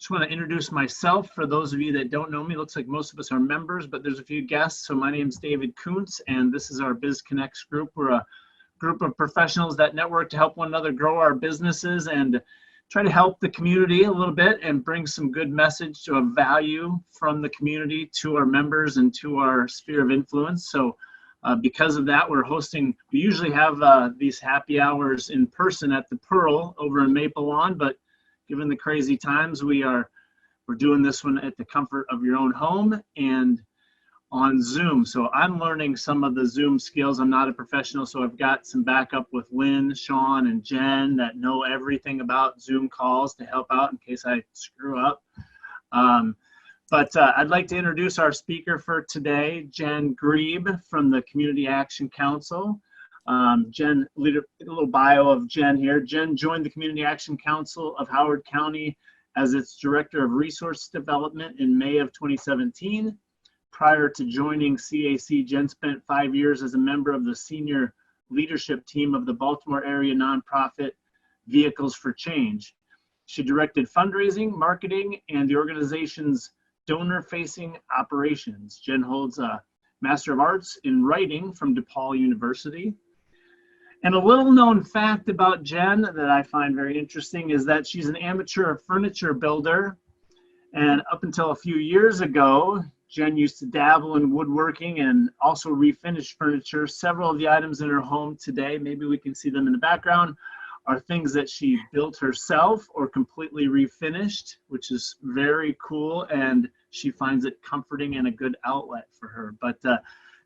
Just want to introduce myself. For those of you that don't know me, looks like most of us are members, but there's a few guests. So my name is David Kuntz, and this is our Biz-Con-X group. We're a group of professionals that network to help one another grow our businesses and try to help the community a little bit and bring some good message to a value from the community to our members and to our sphere of influence. So because of that, we usually have these happy hours in person at the Pearl over in Maple Lawn, but given the crazy times, we're doing this one at the comfort of your own home and on Zoom. So I'm learning some of the Zoom skills. I'm not a professional, so I've got some backup with Lynn, Sean, and Jen that know everything about Zoom calls to help out in case I screw up. But I'd like to introduce our speaker for today, Jen Grieb from the Community Action Council. Jen, a little bio of Jen here. Jen joined the Community Action Council of Howard County as its Director of Resource Development in May of 2017. Prior to joining CAC, Jen spent 5 years as a member of the senior leadership team of the Baltimore area nonprofit Vehicles for Change. She directed fundraising, marketing, and the organization's donor-facing operations. Jen holds a Master of Arts in Writing from DePaul University. And a little known fact about Jen that I find very interesting is that she's an amateur furniture builder. And up until a few years ago, Jen used to dabble in woodworking and also refinish furniture. Several of the items in her home today, maybe we can see them in the background, are things that she built herself or completely refinished, which is very cool, and she finds it comforting and a good outlet for her. But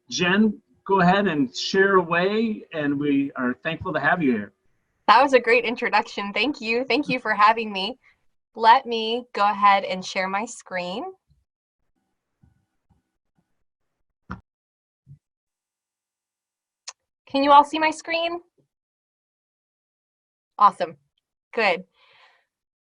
Jen, go ahead and share away, and we are thankful to have you here. That was a great introduction. Thank you. Thank you for having me. Let me go ahead and share my screen. Can you all see my screen? Awesome. Good.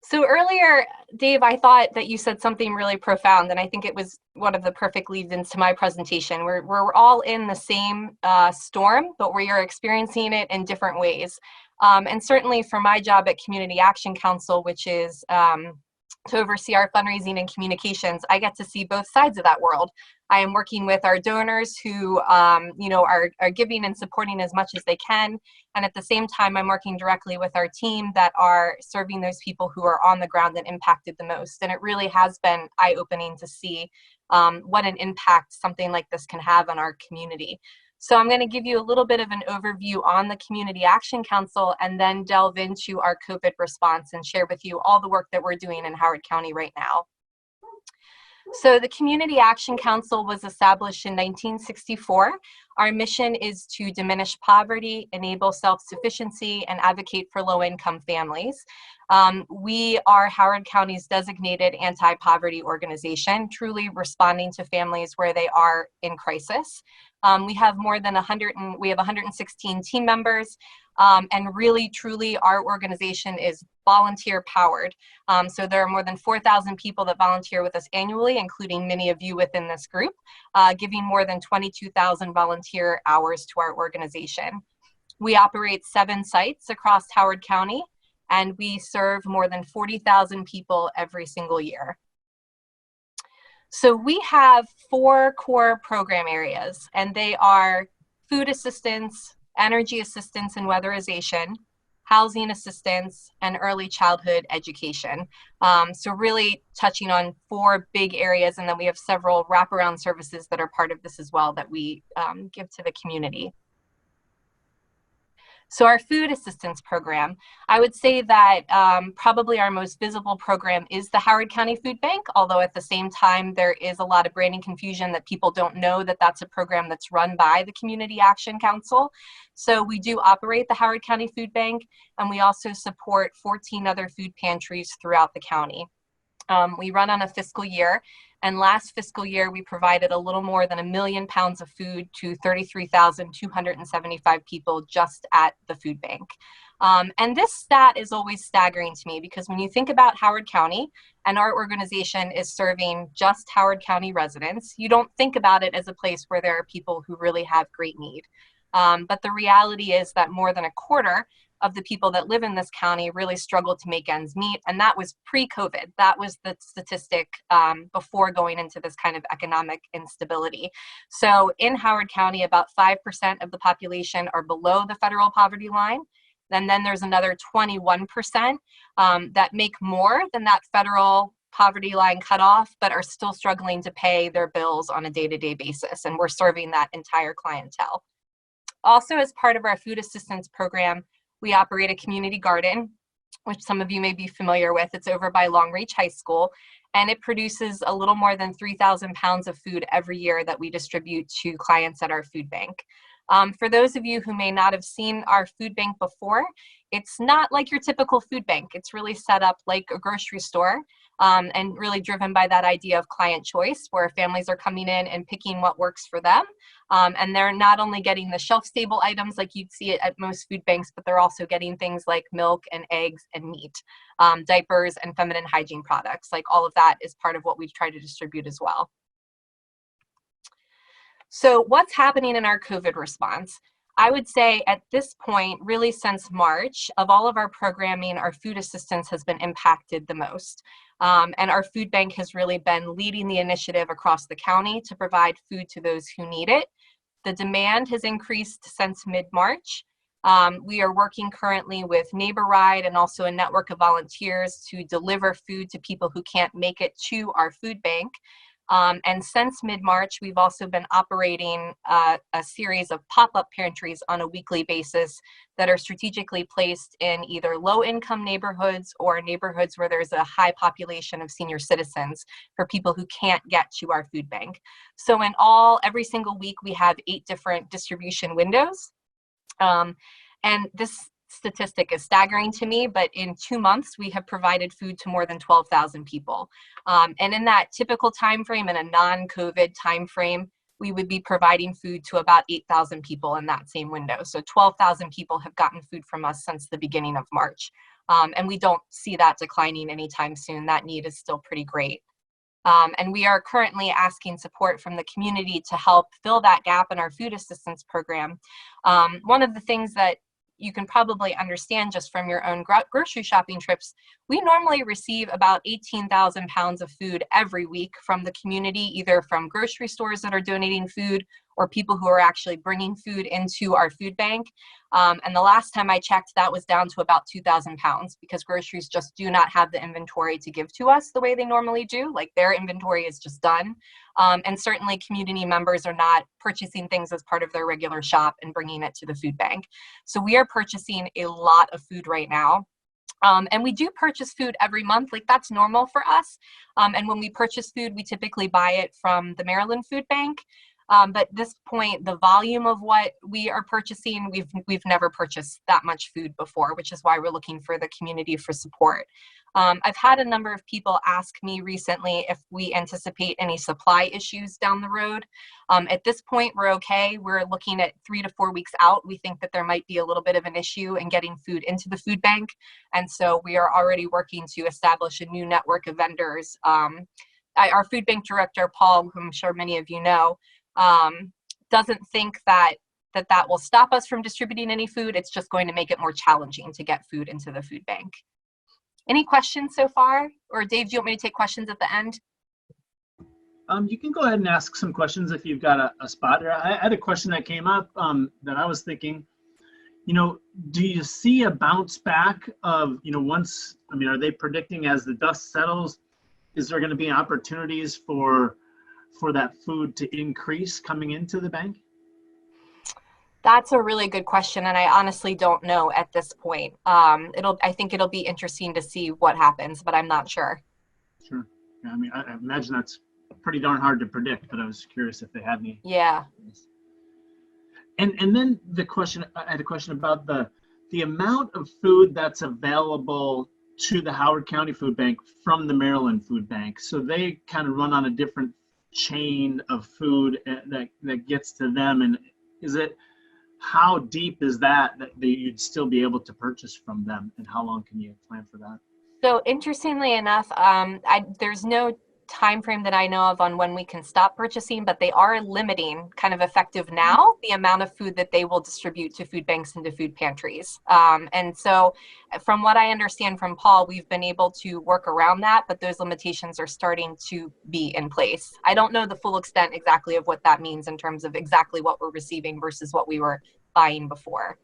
So earlier, Dave, I thought that you said something really profound, and I think it was one of the perfect lead-ins to my presentation. We're all in the same storm, but we are experiencing it in different ways. And certainly for my job at Community Action Council, which is to oversee our fundraising and communications, I get to see both sides of that world. I am working with our donors who are giving and supporting as much as they can. And at the same time, I'm working directly with our team that are serving those people who are on the ground and impacted the most. And it really has been eye-opening to see what an impact something like this can have on our community. So I'm going to give you a little bit of an overview on the Community Action Council and then delve into our COVID response and share with you all the work that we're doing in Howard County right now. So the Community Action Council was established in 1964. Our mission is to diminish poverty, enable self-sufficiency, and advocate for low-income families. We are Howard County's designated anti-poverty organization, truly responding to families where they are in crisis. We have more than 116 team members, and really, truly, our organization is volunteer powered. So there are more than 4,000 people that volunteer with us annually, including many of you within this group, giving more than 22,000 volunteer hours to our organization. We operate 7 sites across Howard County, and we serve more than 40,000 people every single year. So we have 4 core program areas, and they are food assistance, energy assistance and weatherization, housing assistance, and early childhood education. So really touching on 4 big areas, and then we have several wraparound services that are part of this as well that we give to the community. So our food assistance program, I would say that probably our most visible program is the Howard County Food Bank, although at the same time there is a lot of branding confusion that people don't know that that's a program that's run by the Community Action Council. So we do operate the Howard County Food Bank, and we also support 14 other food pantries throughout the county. We run on a fiscal year, and last fiscal year we provided a little more than 1 million pounds of food to 33,275 people just at the food bank. And this stat is always staggering to me because when you think about Howard County and our organization is serving just Howard County residents, you don't think about it as a place where there are people who really have great need. But the reality is that more than a quarter of the people that live in this county really struggle to make ends meet. And that was pre-COVID. That was the statistic before going into this kind of economic instability. So in Howard County, about 5% of the population are below the federal poverty line. And then there's another 21% that make more than that federal poverty line cutoff, but are still struggling to pay their bills on a day-to-day basis. And we're serving that entire clientele. Also, as part of our food assistance program, we operate a community garden, which some of you may be familiar with. It's over by Long Reach High School, and it produces a little more than 3,000 pounds of food every year that we distribute to clients at our food bank. For those of you who may not have seen our food bank before, it's not like your typical food bank. It's really set up like a grocery store, and really driven by that idea of client choice, where families are coming in and picking what works for them. And they're not only getting the shelf-stable items like you'd see it at most food banks, but they're also getting things like milk and eggs and meat, diapers and feminine hygiene products. Like all of that is part of what we try to distribute as well. So what's happening in our COVID response? I would say at this point, really since March, of all of our programming, our food assistance has been impacted the most. And our food bank has really been leading the initiative across the county to provide food to those who need it. The demand has increased since mid-March. We are working currently with Neighbor Ride and also a network of volunteers to deliver food to people who can't make it to our food bank. And since mid-March, we've also been operating a series of pop-up pantries on a weekly basis that are strategically placed in either low-income neighborhoods or neighborhoods where there's a high population of senior citizens for people who can't get to our food bank. So in all, every single week, we have 8 different distribution windows. And this statistic is staggering to me, but in 2 months, we have provided food to more than 12,000 people. And in that typical time frame, in a non-COVID time frame, we would be providing food to about 8,000 people in that same window. So 12,000 people have gotten food from us since the beginning of March. And we don't see that declining anytime soon. That need is still pretty great. And we are currently asking support from the community to help fill that gap in our food assistance program. One of the things that you can probably understand just from your own grocery shopping trips, we normally receive about 18,000 pounds of food every week from the community, either from grocery stores that are donating food or people who are actually bringing food into our food bank. And the last time I checked, that was down to about 2,000 pounds because groceries just do not have the inventory to give to us the way they normally do. Like their inventory is just done. And certainly community members are not purchasing things as part of their regular shop and bringing it to the food bank. So we are purchasing a lot of food right now. And we do purchase food every month, like that's normal for us. And when we purchase food, we typically buy it from the Maryland Food Bank. But at this point, the volume of what we are purchasing, we've never purchased that much food before, which is why we're looking for the community for support. I've had a number of people ask me recently if we anticipate any supply issues down the road. At this point, we're okay. We're looking at 3 to 4 weeks out. We think that there might be a little bit of an issue in getting food into the food bank. And so we are already working to establish a new network of vendors. Our food bank director, Paul, whom I'm sure many of you know, doesn't think that will stop us from distributing any food. It's just going to make it more challenging to get food into the food bank. Any questions so far? Or Dave, do you want me to take questions at the end? You can go ahead and ask some questions if you've got a spot. I had a question that came up that I was thinking, do you see a bounce back of, once, are they predicting as the dust settles, is there going to be opportunities for that food to increase coming into the bank? That's a really good question, and I honestly don't know at this point. I think it'll be interesting to see what happens, but I'm not sure. Sure. Yeah, I imagine that's pretty darn hard to predict, but I was curious if they had any. Yeah. And then I had a question about the amount of food that's available to the Howard County Food Bank from the Maryland Food Bank. So they kind of run on a different chain of food that gets to them. And how deep is that you'd still be able to purchase from them, and how long can you plan for that? So interestingly enough, there's no time frame that I know of on when we can stop purchasing, but they are limiting, kind of effective now, the amount of food that they will distribute to food banks and to food pantries. And so from what I understand from Paul, we've been able to work around that, but those limitations are starting to be in place. I don't know the full extent exactly of what that means in terms of exactly what we're receiving versus what we were buying before.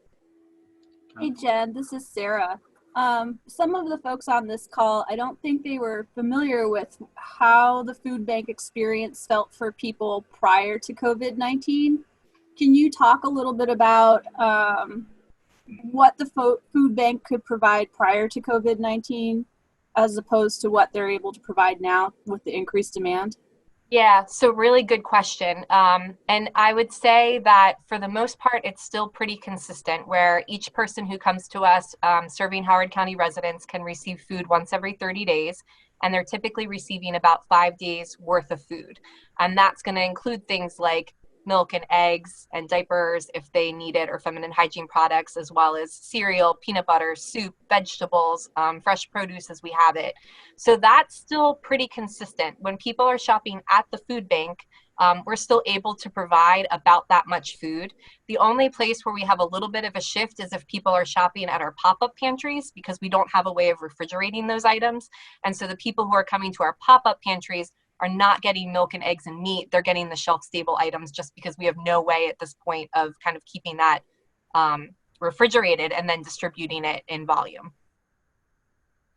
Hey Jen, this is Sarah. Some of the folks on this call, I don't think they were familiar with how the food bank experience felt for people prior to COVID-19. Can you talk a little bit about what the food bank could provide prior to COVID-19 as opposed to what they're able to provide now with the increased demand? Yeah, so really good question. And I would say that for the most part, it's still pretty consistent where each person who comes to us serving Howard County residents can receive food once every 30 days. And they're typically receiving about 5 days worth of food. And that's going to include things like milk and eggs and diapers if they need it, or feminine hygiene products, as well as cereal, peanut butter, soup, vegetables, fresh produce as we have it. So that's still pretty consistent. When people are shopping at the food bank, we're still able to provide about that much food. The only place where we have a little bit of a shift is if people are shopping at our pop-up pantries, because we don't have a way of refrigerating those items. And so the people who are coming to our pop-up pantries are not getting milk and eggs and meat. They're getting the shelf-stable items just because we have no way at this point of kind of keeping that refrigerated and then distributing it in volume.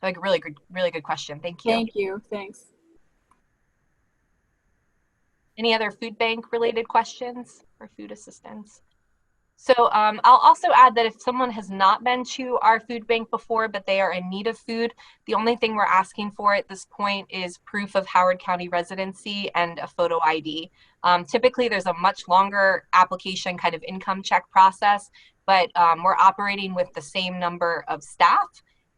Like really good question. Thank you. Thank you. Thanks. Any other food bank related questions or food assistance? So I'll also add that if someone has not been to our food bank before, but they are in need of food, the only thing we're asking for at this point is proof of Howard County residency and a photo ID. Typically, there's a much longer application kind of income check process, but we're operating with the same number of staff.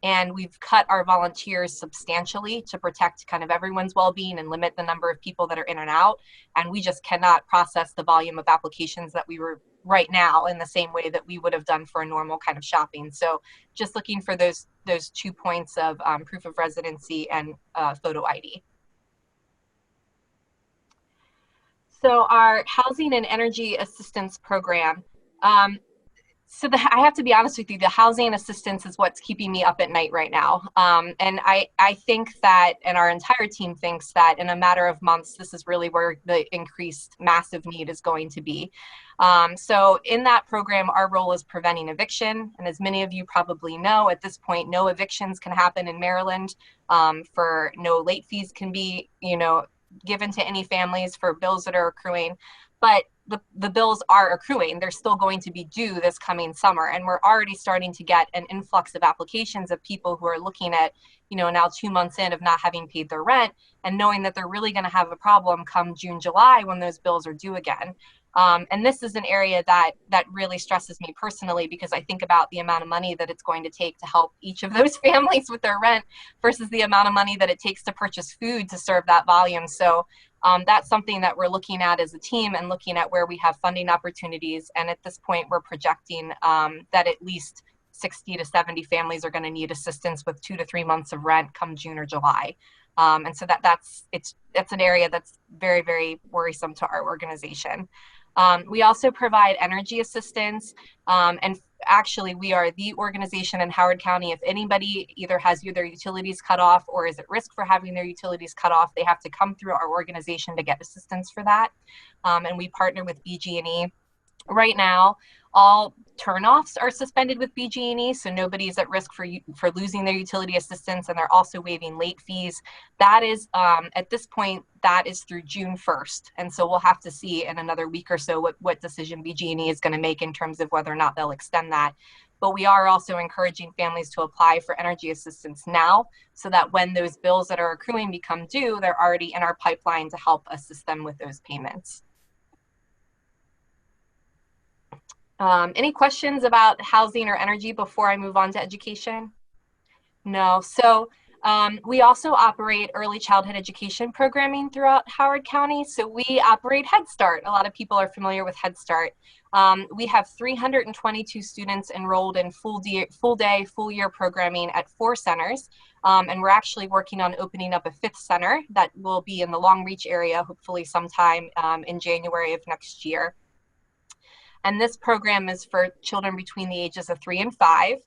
And we've cut our volunteers substantially to protect kind of everyone's well-being and limit the number of people that are in and out. And we just cannot process the volume of applications that we were right now in the same way that we would have done for a normal kind of shopping. So just looking for those 2 points of proof of residency and photo ID. So our housing and energy assistance program. I have to be honest with you, the housing assistance is what's keeping me up at night right now. And I think that, and our entire team thinks that in a matter of months, this is really where the increased massive need is going to be. So in that program, our role is preventing eviction. And as many of you probably know, at this point, no evictions can happen in Maryland. For no late fees can be, given to any families for bills that are accruing. But the bills are accruing. They're still going to be due this coming summer. And we're already starting to get an influx of applications of people who are looking at, now 2 months in of not having paid their rent and knowing that they're really going to have a problem come June, July when those bills are due again. And this is an area that really stresses me personally, because I think about the amount of money that it's going to take to help each of those families with their rent versus the amount of money that it takes to purchase food to serve that volume. So that's something that we're looking at as a team and looking at where we have funding opportunities. And at this point, we're projecting that at least 60 to 70 families are going to need assistance with 2 to 3 months of rent come June or July. And so that's an area that's very, very worrisome to our organization. We also provide energy assistance, and actually we are the organization in Howard County. If anybody either has their utilities cut off or is at risk for having their utilities cut off, they have to come through our organization to get assistance for that. And we partner with BG&E. Right now, all turnoffs are suspended with BG&E, so nobody's at risk for losing their utility assistance, and they're also waiving late fees. That is, at this point, that is through June 1st, and so we'll have to see in another week or so what decision BG&E is going to make in terms of whether or not they'll extend that. But we are also encouraging families to apply for energy assistance now, so that when those bills that are accruing become due, they're already in our pipeline to help assist them with those payments. Any questions about housing or energy before I move on to education? No. So We also operate early childhood education programming throughout Howard County. So we operate Head Start. A lot of people are familiar with Head Start. We have 322 students enrolled in full day, full year programming at 4 centers. And we're actually working on opening up a 5th center that will be in the Long Reach area, hopefully sometime in January of next year. And this program is for children between the ages of 3 and 5.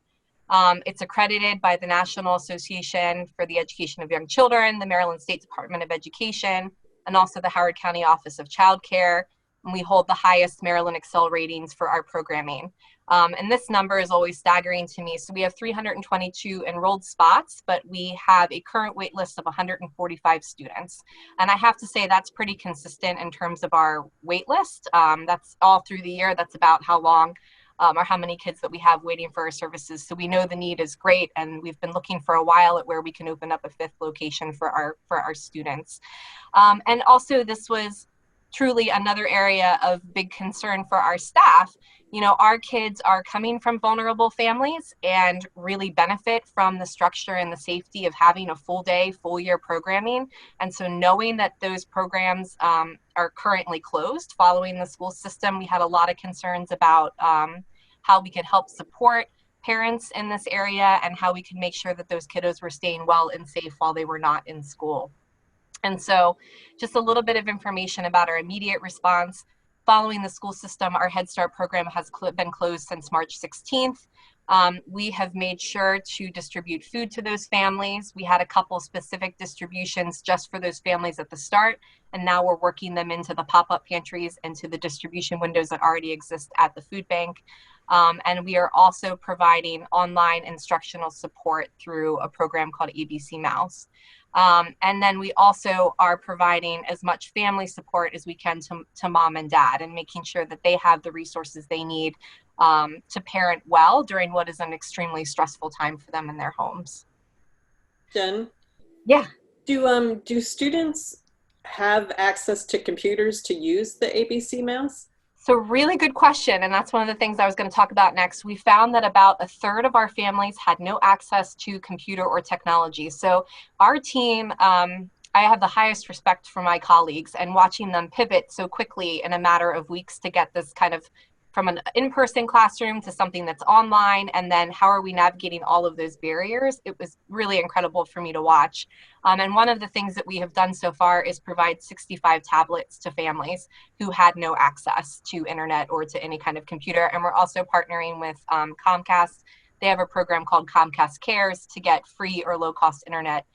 It's accredited by the National Association for the Education of Young Children, the Maryland State Department of Education, and also the Howard County Office of Child Care. And we hold the highest Maryland Excel ratings for our programming. And this number is always staggering to me. So we have 322 enrolled spots, but we have a current wait list of 145 students. And I have to say that's pretty consistent in terms of our wait list. That's all through the year. That's about how long or how many kids that we have waiting for our services. So we know the need is great, and we've been looking for a while at where we can open up a 5th location for our students. And also this was truly another area of big concern for our staff. You know, our kids are coming from vulnerable families and really benefit from the structure and the safety of having a full day, full year programming. And so knowing that those programs are currently closed following the school system, we had a lot of concerns about how we could help support parents in this area and how we could make sure that those kiddos were staying well and safe while they were not in school. And so just a little bit of information about our immediate response. Following the school system, our Head Start program has been closed since March 16th. We have made sure to distribute food to those families. We had a couple specific distributions just for those families at the start, and now we're working them into the pop-up pantries and to the distribution windows that already exist at the food bank. And we are also providing online instructional support through a program called ABC Mouse. And then we also are providing as much family support as we can to mom and dad, and making sure that they have the resources they need to parent well during what is an extremely stressful time for them in their homes. Jen? Yeah. Do students have access to computers to use the ABC Mouse? So really good question, and that's one of the things I was going to talk about next. We found that about 1/3 of our families had no access to computer or technology. So our team, I have the highest respect for my colleagues, and watching them pivot so quickly in a matter of weeks to get this kind of from an in-person classroom to something that's online, and then how are we navigating all of those barriers? It was really incredible for me to watch. And one of the things that we have done so far is provide 65 tablets to families who had no access to internet or to any kind of computer. And we're also partnering with Comcast. They have a program called Comcast Cares to get free or low-cost internet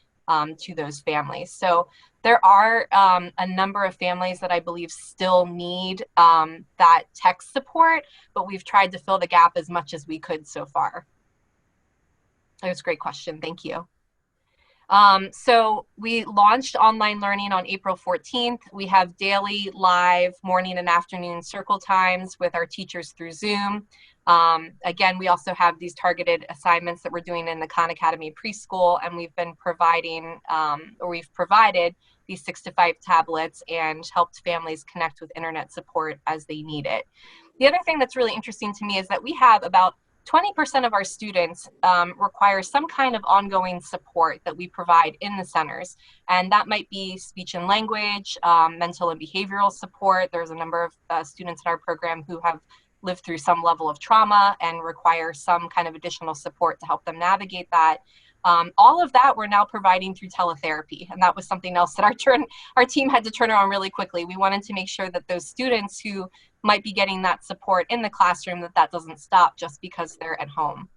to those families. So there are a number of families that I believe still need that tech support, but we've tried to fill the gap as much as we could so far. That was a great question. Thank you. So we launched online learning on April 14th. We have daily live morning and afternoon circle times with our teachers through Zoom. Again, we also have these targeted assignments that we're doing in the Khan Academy preschool, and we've been providing, we've provided these 6 to 5 tablets and helped families connect with internet support as they need it. The other thing that's really interesting to me is that we have about 20% of our students require some kind of ongoing support that we provide in the centers. And that might be speech and language, mental and behavioral support. There's a number of students in our program who have lived through some level of trauma and require some kind of additional support to help them navigate that. All of that we're now providing through teletherapy. And that was something else that our team had to turn around really quickly. We wanted to make sure that those students who might be getting that support in the classroom, that doesn't stop just because they're at home.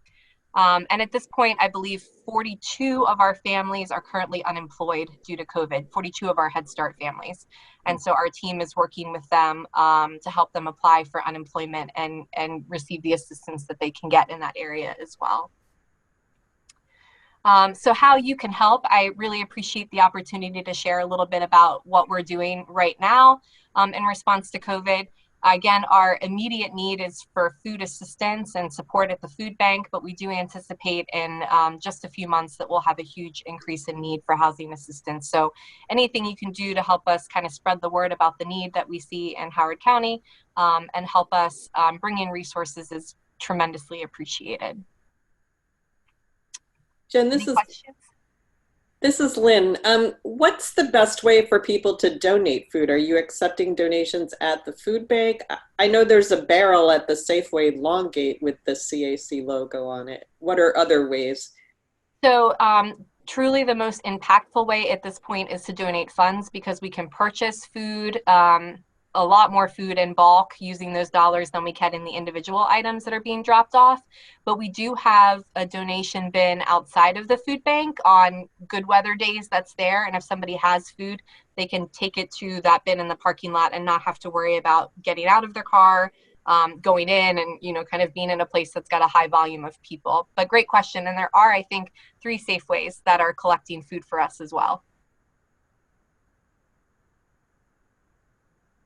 And at this point, I believe 42 of our families are currently unemployed due to COVID, 42 of our Head Start families. And so our team is working with them to help them apply for unemployment and receive the assistance that they can get in that area as well. So how you can help, I really appreciate the opportunity to share a little bit about what we're doing right now in response to COVID. Again, our immediate need is for food assistance and support at the food bank, but we do anticipate in just a few months that we'll have a huge increase in need for housing assistance. So anything you can do to help us kind of spread the word about the need that we see in Howard County and help us bring in resources is tremendously appreciated. Jen, Any questions? This is Lynn. What's the best way for people to donate food? Are you accepting donations at the food bank? I know there's a barrel at the Safeway Longgate with the CAC logo on it. What are other ways? So truly the most impactful way at this point is to donate funds, because we can purchase food, a lot more food in bulk using those dollars than we can in the individual items that are being dropped off. But we do have a donation bin outside of the food bank on good weather days that's there. And if somebody has food, they can take it to that bin in the parking lot and not have to worry about getting out of their car, going in and, kind of being in a place that's got a high volume of people. But great question. And there are, I think, 3 Safeways that are collecting food for us as well.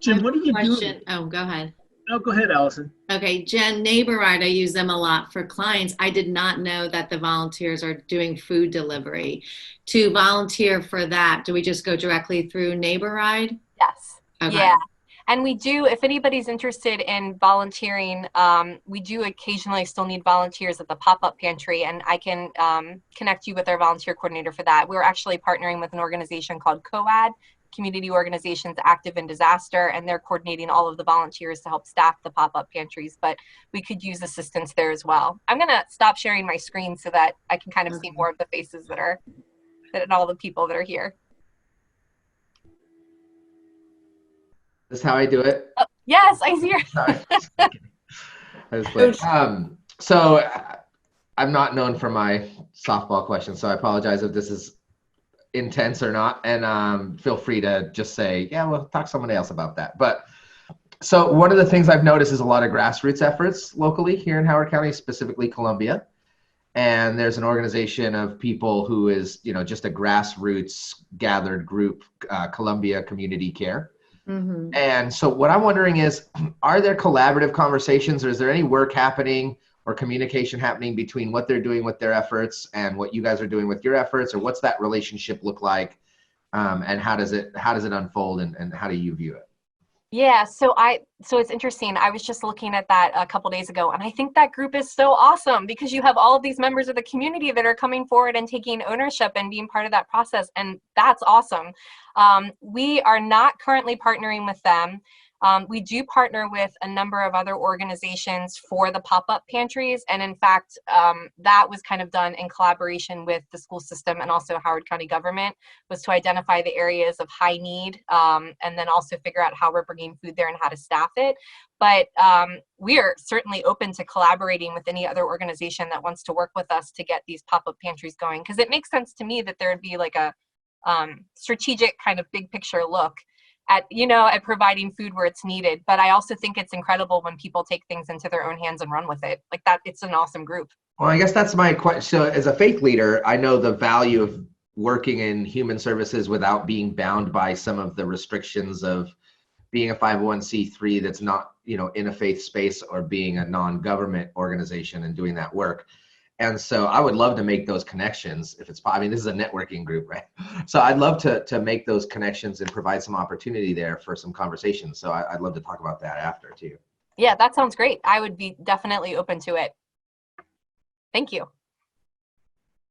Jen, what are you doing? Oh, go ahead. No, go ahead, Allison. Okay, Jen, NeighborRide, I use them a lot for clients. I did not know that the volunteers are doing food delivery. To volunteer for that, do we just go directly through NeighborRide? Yes. Okay. Yeah. And we do, if anybody's interested in volunteering, we do occasionally still need volunteers at the pop-up pantry, and I can connect you with our volunteer coordinator for that. We're actually partnering with an organization called COAD, Community Organizations Active in Disaster, and they're coordinating all of the volunteers to help staff the pop-up pantries, but we could use assistance there as well. I'm gonna stop sharing my screen so that I can kind of see more of the faces and all the people that are here. This is how I do it. Oh, yes, I see your. Sorry. I was playing. So I'm not known for my softball questions, so I apologize if this is intense or not, and feel free to just say, yeah, we'll talk to somebody else about that. But so one of the things I've noticed is a lot of grassroots efforts locally here in Howard County, specifically Columbia. And there's an organization of people who is, just a grassroots gathered group, Columbia Community Care. Mm-hmm. And so what I'm wondering is, are there collaborative conversations, or is there any work happening or communication happening between what they're doing with their efforts and what you guys are doing with your efforts, or what's that relationship look like, and how does it unfold, and how do you view it? Yeah, so it's interesting. I was just looking at that a couple days ago, and I think that group is so awesome because you have all of these members of the community that are coming forward and taking ownership and being part of that process, and that's awesome. We are not currently partnering with them. We do partner with a number of other organizations for the pop-up pantries. And in fact, that was kind of done in collaboration with the school system and also Howard County government, was to identify the areas of high need, and then also figure out how we're bringing food there and how to staff it. But we are certainly open to collaborating with any other organization that wants to work with us to get these pop-up pantries going. Because it makes sense to me that there would be like a strategic kind of big picture look at providing food where it's needed. But I also think it's incredible when people take things into their own hands and run with it. Like that, it's an awesome group. Well, I guess that's my question. So as a faith leader, I know the value of working in human services without being bound by some of the restrictions of being a 501c3 that's not, in a faith space, or being a non-government organization and doing that work. And so I would love to make those connections if it's, this is a networking group, right? So I'd love to make those connections and provide some opportunity there for some conversations. So I'd love to talk about that after too. Yeah, that sounds great. I would be definitely open to it. Thank you.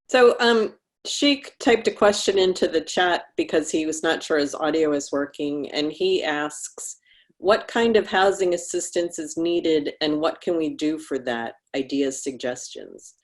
So Sheik typed a question into the chat because he was not sure his audio is working. And he asks, what kind of housing assistance is needed and what can we do for that? Ideas, suggestions.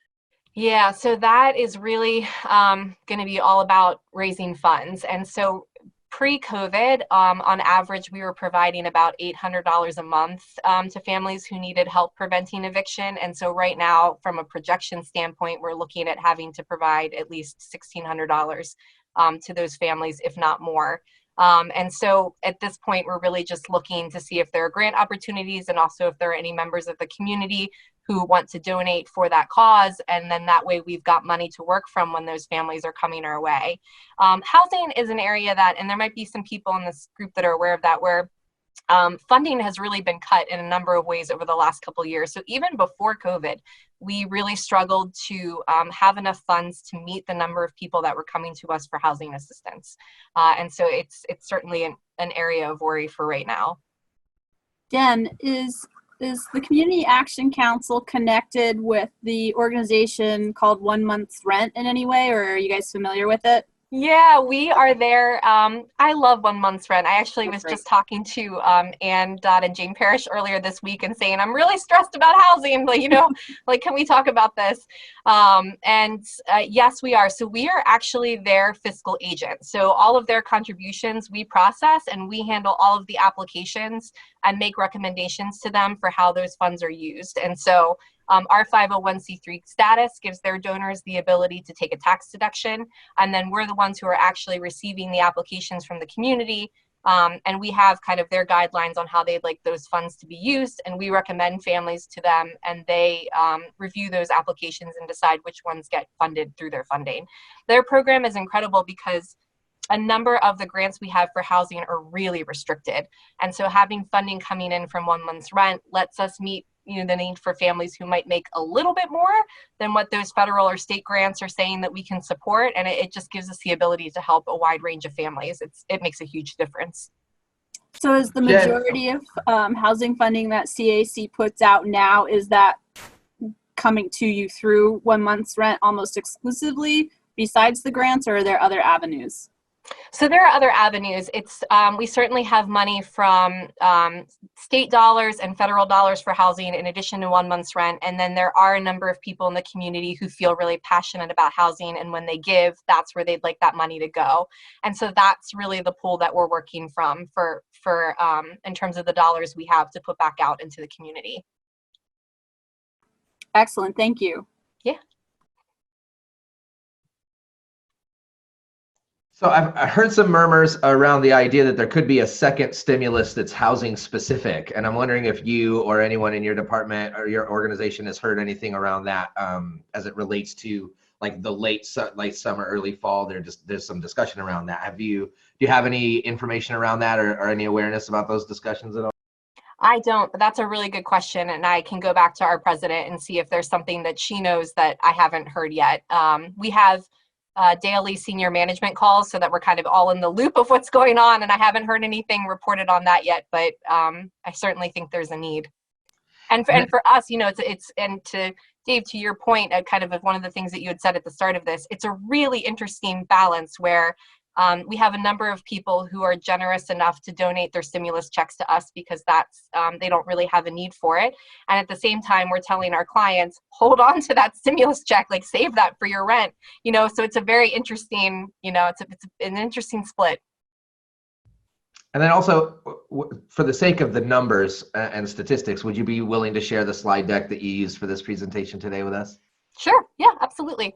Yeah, so that is really going to be all about raising funds. And so pre-COVID, on average, we were providing about $800 a month to families who needed help preventing eviction. And so right now, from a projection standpoint, we're looking at having to provide at least $1,600 to those families, if not more. And so at this point, we're really just looking to see if there are grant opportunities and also if there are any members of the community who want to donate for that cause. And then that way we've got money to work from when those families are coming our way. Housing is an area that, and there might be some people in this group that are aware of that, where funding has really been cut in a number of ways over the last couple of years. So even before COVID, we really struggled to have enough funds to meet the number of people that were coming to us for housing assistance. And so it's certainly an area of worry for right now. Jen, is the Community Action Council connected with the organization called 1 Month's Rent in any way, or are you guys familiar with it? Yeah, we are there. I love 1 month's rent. I actually was just talking to Ann Dodd and Jane Parrish earlier this week and saying, I'm really stressed about housing. Like, like, can we talk about this? Yes, we are. So we are actually their fiscal agent. So all of their contributions we process, and we handle all of the applications and make recommendations to them for how those funds are used. And so our 501c3 status gives their donors the ability to take a tax deduction, and then we're the ones who are actually receiving the applications from the community, and we have kind of their guidelines on how they'd like those funds to be used, and we recommend families to them, and they review those applications and decide which ones get funded through their funding. Their program is incredible because a number of the grants we have for housing are really restricted, and so having funding coming in from 1 month's rent lets us meet the need for families who might make a little bit more than what those federal or state grants are saying that we can support. And it just gives us the ability to help a wide range of families. It makes a huge difference. So is the majority of housing funding that CAC puts out now, is that coming to you through 1 month's rent almost exclusively besides the grants, or are there other avenues? So there are other avenues. We certainly have money from state dollars and federal dollars for housing in addition to 1 month's rent. And then there are a number of people in the community who feel really passionate about housing. And when they give, that's where they'd like that money to go. And so that's really the pool that we're working from for in terms of the dollars we have to put back out into the community. Excellent. Thank you. Yeah. So I heard some murmurs around the idea that there could be a second stimulus that's housing specific. And I'm wondering if you or anyone in your department or your organization has heard anything around that as it relates to like the late summer, early fall. There's some discussion around that. Do you have any information around that or any awareness about those discussions at all? I don't, but that's a really good question. And I can go back to our president and see if there's something that she knows that I haven't heard yet. We have daily senior management calls so that we're kind of all in the loop of what's going on, and I haven't heard anything reported on that yet, but I certainly think there's a need. And for us, and to Dave, to your point, kind of one of the things that you had said at the start of this, it's a really interesting balance where we have a number of people who are generous enough to donate their stimulus checks to us because that's they don't really have a need for it. And at the same time, we're telling our clients, hold on to that stimulus check, like save that for your rent. So it's a very interesting, it's an interesting split. And then also, for the sake of the numbers and statistics, would you be willing to share the slide deck that you used for this presentation today with us? Sure. Yeah, absolutely.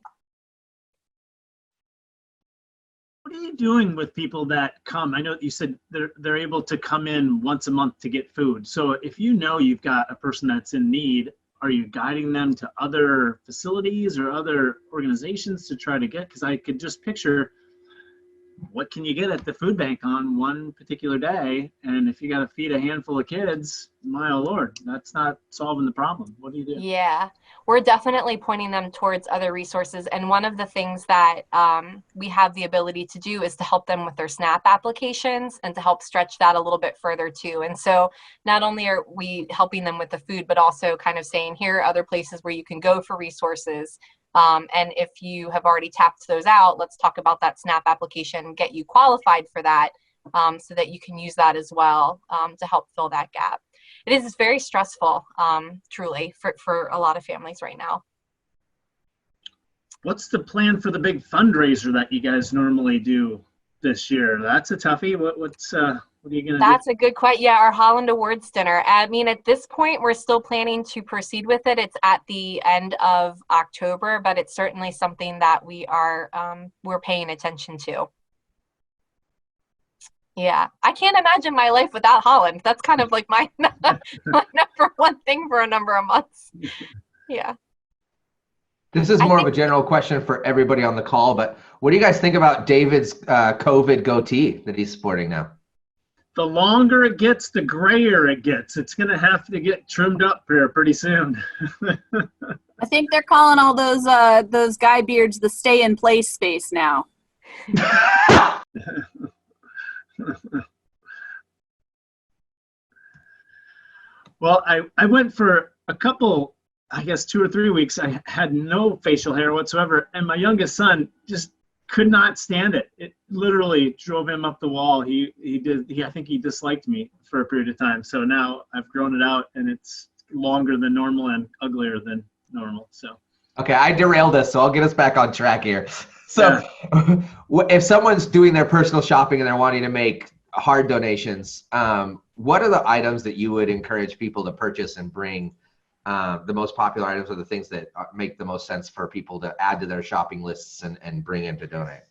What are you doing with people that come? I know you said they're able to come in once a month to get food. So if you've got a person that's in need, are you guiding them to other facilities or other organizations to try to get? Because I could just picture, what can you get at the food bank on one particular day? And if you got to feed a handful of kids, my oh Lord, that's not solving the problem. What do you do? Yeah, we're definitely pointing them towards other resources. And one of the things that we have the ability to do is to help them with their SNAP applications and to help stretch that a little bit further too. And so not only are we helping them with the food, but also kind of saying, here are other places where you can go for resources. And if you have already tapped those out, let's talk about that SNAP application, get you qualified for that so that you can use that as well to help fill that gap. It is very stressful, truly, for a lot of families right now. What's the plan for the big fundraiser that you guys normally do this year? That's a toughie. What are you going to do? That's a good question. Yeah, our Holland Awards dinner. I mean, at this point, we're still planning to proceed with it. It's at the end of October, but it's certainly something that we're paying attention to. Yeah, I can't imagine my life without Holland. That's kind of like my number one thing for a number of months. Yeah. This is more of a general question for everybody on the call, but what do you guys think about David's COVID goatee that he's sporting now? The longer it gets, the grayer it gets. It's going to have to get trimmed up here pretty soon. I think they're calling all those guy beards the stay in place space now. Well, I went for a couple, I guess 2 or 3 weeks. I had no facial hair whatsoever. And my youngest son just could not stand it. It literally drove him up the wall. I think he disliked me for a period of time. So now I've grown it out, and it's longer than normal and uglier than normal. So. Okay, I derailed us, so I'll get us back on track here. So if someone's doing their personal shopping and they're wanting to make hard donations, what are the items that you would encourage people to purchase and bring? The most popular items are the things that make the most sense for people to add to their shopping lists and bring in to donate.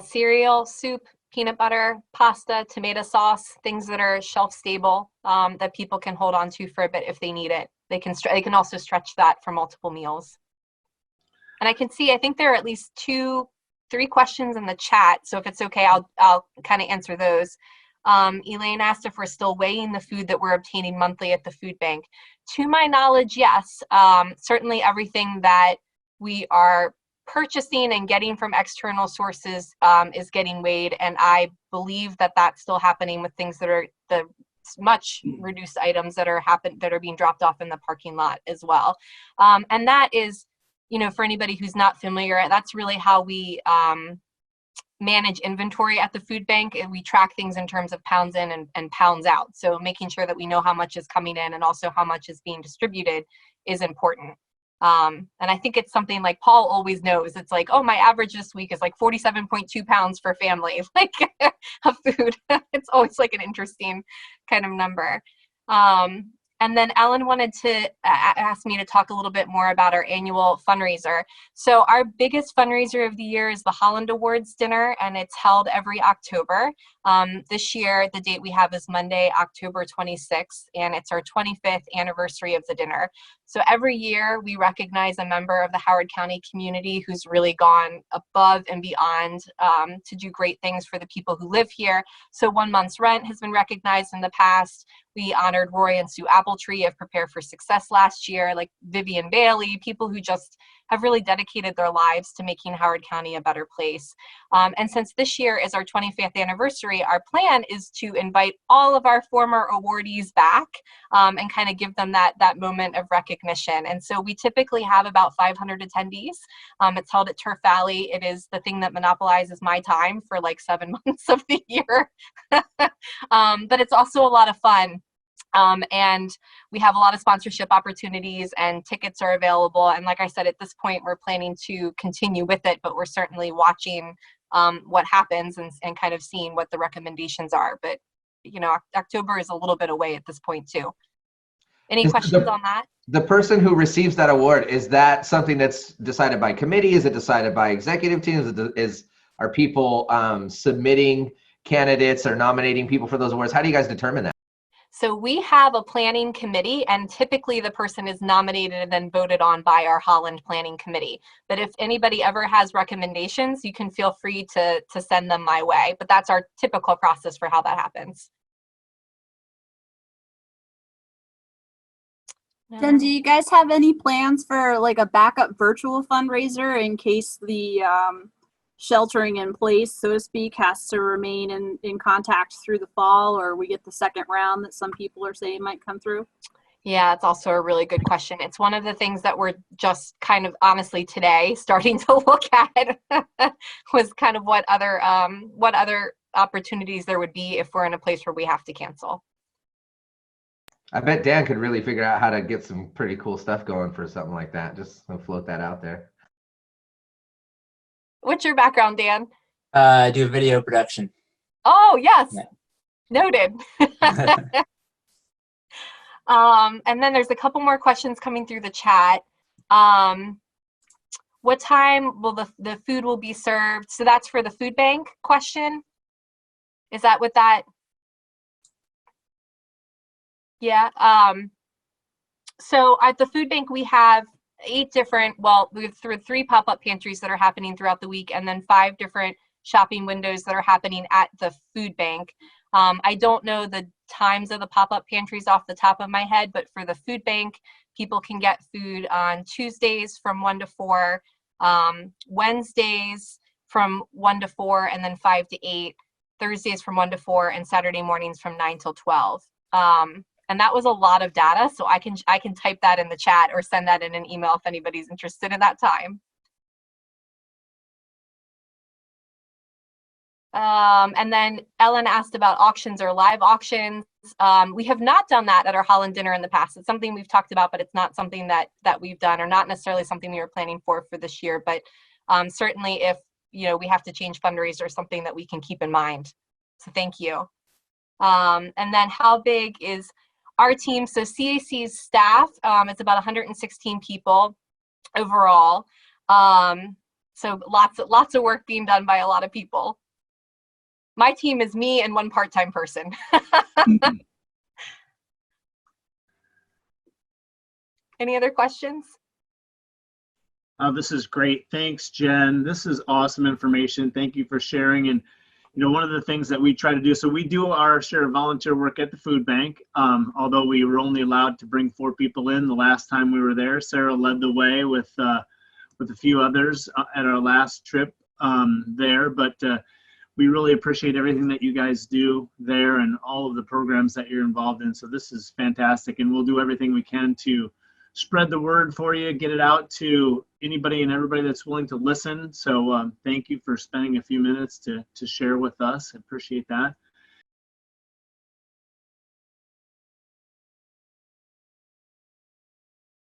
Cereal, soup, peanut butter, pasta, tomato sauce, things that are shelf stable, that people can hold on to for a bit if they need it. They can also stretch that for multiple meals. And I can see, I think there are at least 3 questions in the chat. So if it's okay, I'll kind of answer those. Elaine asked if we're still weighing the food that we're obtaining monthly at the food bank. To my knowledge, yes. Certainly everything that we are purchasing and getting from external sources is getting weighed. And I believe that that's still happening with things that are the much reduced items that are being dropped off in the parking lot as well. And that is, for anybody who's not familiar, that's really how we manage inventory at the food bank. And we track things in terms of pounds in and pounds out. So making sure that we know how much is coming in and also how much is being distributed is important. And I think it's something like Paul always knows. It's like, oh, my average this week is like 47.2 pounds for family, like of food. It's always like an interesting kind of number. And then Ellen wanted to ask me to talk a little bit more about our annual fundraiser. So our biggest fundraiser of the year is the Holland Awards dinner, and it's held every October. This year, the date we have is Monday, October 26th, and it's our 25th anniversary of the dinner. So every year we recognize a member of the Howard County community who's really gone above and beyond to do great things for the people who live here. So 1 month's rent has been recognized in the past. We honored Roy and Sue Appletree of Prepare for Success last year, like Vivian Bailey, people who just have really dedicated their lives to making Howard County a better place. And since this year is our 25th anniversary, our plan is to invite all of our former awardees back and kind of give them that moment of recognition. And so we typically have about 500 attendees. It's held at Turf Valley. It is the thing that monopolizes my time for like 7 months of the year. But it's also a lot of fun. And we have a lot of sponsorship opportunities and tickets are available. And like I said, at this point, we're planning to continue with it, but we're certainly watching what happens and kind of seeing what the recommendations are. But, October is a little bit away at this point too. Any questions on that? The person who receives that award, is that something that's decided by committee? Is it decided by executive teams? Are people submitting candidates or nominating people for those awards? How do you guys determine that? So we have a planning committee, and typically the person is nominated and then voted on by our Holland Planning Committee. But if anybody ever has recommendations, you can feel free to send them my way. But that's our typical process for how that happens. Jen, do you guys have any plans for like a backup virtual fundraiser in case the sheltering in place, so to speak, has to remain in contact through the fall, or we get the second round that some people are saying might come through? Yeah, it's also a really good question. It's one of the things that we're just kind of honestly today starting to look at was kind of what other opportunities there would be if we're in a place where we have to cancel. I bet Dan could really figure out how to get some pretty cool stuff going for something like that. Just float that out there. What's your background, Dan? I do video production. Oh, yes. Yeah. Noted. And then there's a couple more questions coming through the chat. What time will the food will be served? So that's for the food bank question. Is that what that? Yeah. So at the food bank, we have 8 different, we have 3 pop-up pantries that are happening throughout the week, and then 5 different shopping windows that are happening at the food bank. I don't know the times of the pop-up pantries off the top of my head, but for the food bank, people can get food on Tuesdays from 1 to 4, Wednesdays from 1 to 4, and then 5 to 8, Thursdays from 1 to 4, and Saturday mornings from 9 till 12. And that was a lot of data, so I can type that in the chat or send that in an email if anybody's interested in that time. And then Ellen asked about auctions or live auctions. We have not done that at our Holland dinner in the past. It's something we've talked about, but it's not something that we've done, or not necessarily something we were planning for this year. But certainly, if we have to change fundraiser, something that we can keep in mind. So thank you. And then how big is our team? So CAC's staff is about 116 people overall. So lots of work being done by a lot of people. My team is me and one part-time person. Any other questions? This is great. Thanks, Jen. This is awesome information. Thank you for sharing. And one of the things that we try to do, so we do our share of volunteer work at the food bank, although we were only allowed to bring 4 people in the last time we were there. Sarah led the way with a few others at our last trip there, but we really appreciate everything that you guys do there and all of the programs that you're involved in. So this is fantastic, and we'll do everything we can to spread the word for you, get it out to anybody and everybody that's willing to listen. So thank you for spending a few minutes to share with us. I appreciate that.